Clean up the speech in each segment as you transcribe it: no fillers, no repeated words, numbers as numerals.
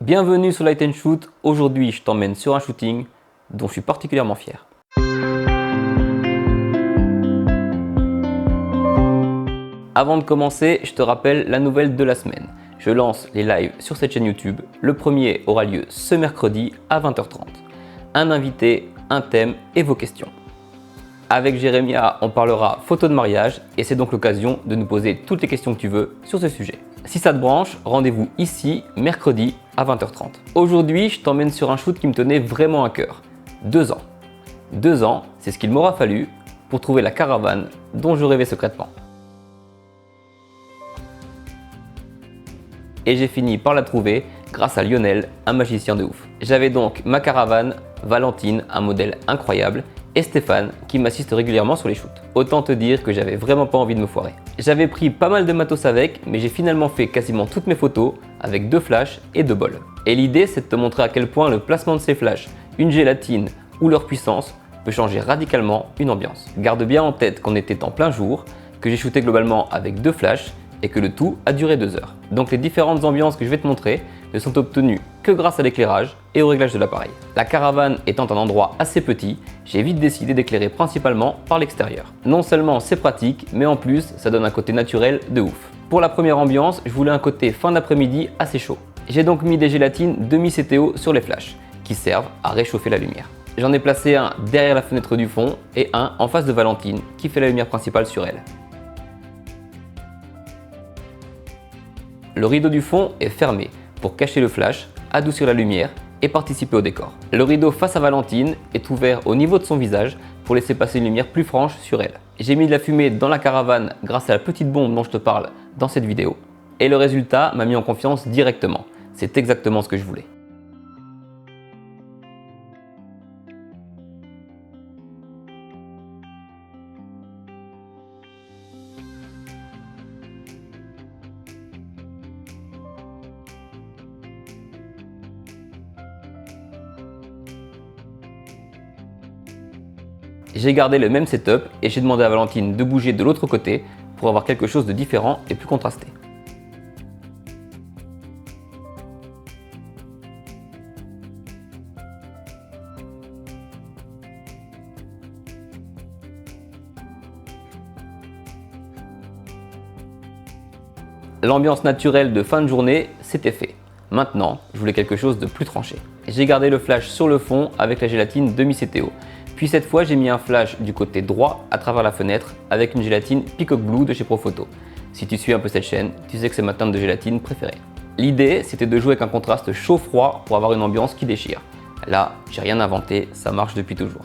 Bienvenue sur Light & Shoot. Aujourd'hui, je t'emmène sur un shooting dont je suis particulièrement fier. Avant de commencer, je te rappelle la nouvelle de la semaine. Je lance les lives sur cette chaîne YouTube. Le premier aura lieu ce mercredi à 20h30. Un invité, un thème et vos questions. Avec Jérémia, on parlera photo de mariage et c'est donc l'occasion de nous poser toutes les questions que tu veux sur ce sujet. Si ça te branche, rendez-vous ici mercredi à 20h30. Aujourd'hui, je t'emmène sur un shoot qui me tenait vraiment à cœur. 2 ans. 2 ans, c'est ce qu'il m'aura fallu pour trouver la caravane dont je rêvais secrètement. Et j'ai fini par la trouver grâce à Lionel, un magicien de ouf. J'avais donc ma caravane, Valentine, un modèle incroyable, et Stéphane qui m'assiste régulièrement sur les shoots. Autant te dire que j'avais vraiment pas envie de me foirer. J'avais pris pas mal de matos avec, mais j'ai finalement fait quasiment toutes mes photos avec 2 flashs et 2 bols. Et l'idée, c'est de te montrer à quel point le placement de ces flashs, une gélatine ou leur puissance peut changer radicalement une ambiance. Garde bien en tête qu'on était en plein jour, que j'ai shooté globalement avec 2 flashs et que le tout a duré 2 heures. Donc les différentes ambiances que je vais te montrer ne sont obtenues que grâce à l'éclairage et au réglage de l'appareil. La caravane étant un endroit assez petit, j'ai vite décidé d'éclairer principalement par l'extérieur. Non seulement c'est pratique, mais en plus ça donne un côté naturel de ouf. Pour la première ambiance, je voulais un côté fin d'après-midi assez chaud. J'ai donc mis des gélatines demi-CTO sur les flashs, qui servent à réchauffer la lumière. J'en ai placé un derrière la fenêtre du fond et un en face de Valentine, qui fait la lumière principale sur elle. Le rideau du fond est fermé pour cacher le flash, adoucir la lumière et participer au décor. Le rideau face à Valentine est ouvert au niveau de son visage pour laisser passer une lumière plus franche sur elle. J'ai mis de la fumée dans la caravane grâce à la petite bombe dont je te parle dans cette vidéo et le résultat m'a mis en confiance directement. C'est exactement ce que je voulais. J'ai gardé le même setup et j'ai demandé à Valentine de bouger de l'autre côté pour avoir quelque chose de différent et plus contrasté. L'ambiance naturelle de fin de journée, c'était fait. Maintenant, je voulais quelque chose de plus tranché. J'ai gardé le flash sur le fond avec la gélatine demi-CTO. Puis cette fois, j'ai mis un flash du côté droit à travers la fenêtre avec une gélatine Peacock Blue de chez Profoto. Si tu suis un peu cette chaîne, tu sais que c'est ma teinte de gélatine préférée. L'idée, c'était de jouer avec un contraste chaud-froid pour avoir une ambiance qui déchire. Là, j'ai rien inventé, ça marche depuis toujours.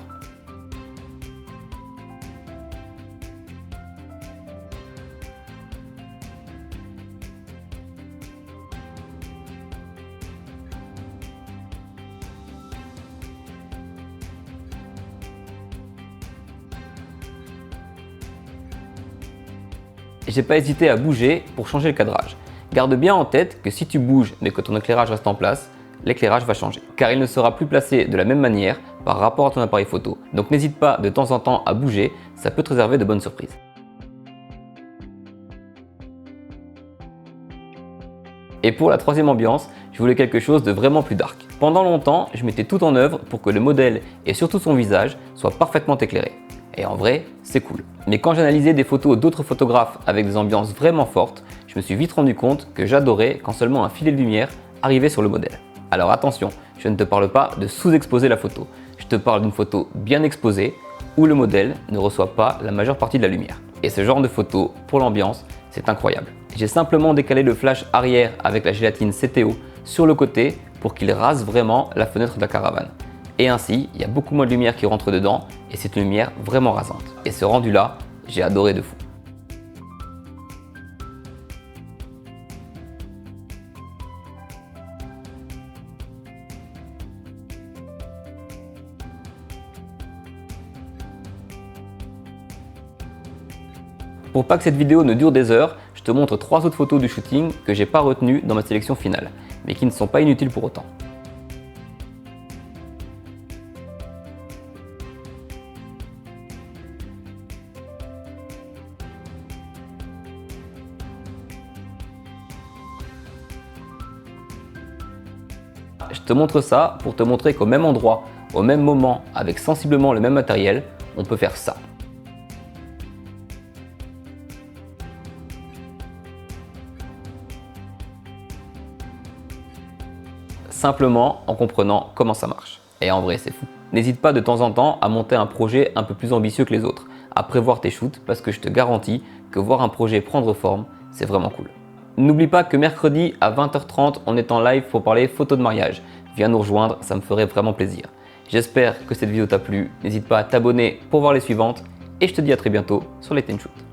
J'ai pas hésité à bouger pour changer le cadrage. Garde bien en tête que si tu bouges mais que ton éclairage reste en place, l'éclairage va changer. Car il ne sera plus placé de la même manière par rapport à ton appareil photo. Donc n'hésite pas de temps en temps à bouger, ça peut te réserver de bonnes surprises. Et pour la troisième ambiance, je voulais quelque chose de vraiment plus dark. Pendant longtemps, je mettais tout en œuvre pour que le modèle et surtout son visage soient parfaitement éclairés. Et en vrai, c'est cool. Mais quand j'analysais des photos d'autres photographes avec des ambiances vraiment fortes, je me suis vite rendu compte que j'adorais quand seulement un filet de lumière arrivait sur le modèle. Alors attention, je ne te parle pas de sous-exposer la photo. Je te parle d'une photo bien exposée où le modèle ne reçoit pas la majeure partie de la lumière. Et ce genre de photo, pour l'ambiance, c'est incroyable. J'ai simplement décalé le flash arrière avec la gélatine CTO sur le côté pour qu'il rase vraiment la fenêtre de la caravane. Et ainsi, il y a beaucoup moins de lumière qui rentre dedans et c'est une lumière vraiment rasante. Et ce rendu là, j'ai adoré de fou. Pour pas que cette vidéo ne dure des heures, je te montre 3 autres photos du shooting que j'ai pas retenues dans ma sélection finale, mais qui ne sont pas inutiles pour autant. Je te montre ça pour te montrer qu'au même endroit, au même moment, avec sensiblement le même matériel, on peut faire ça. Simplement en comprenant comment ça marche. Et en vrai, c'est fou. N'hésite pas de temps en temps à monter un projet un peu plus ambitieux que les autres, à prévoir tes shoots parce que je te garantis que voir un projet prendre forme, c'est vraiment cool. N'oublie pas que mercredi à 20h30, on est en live pour parler photos de mariage. Viens nous rejoindre, ça me ferait vraiment plaisir. J'espère que cette vidéo t'a plu. N'hésite pas à t'abonner pour voir les suivantes et je te dis à très bientôt sur les 10 Shoots.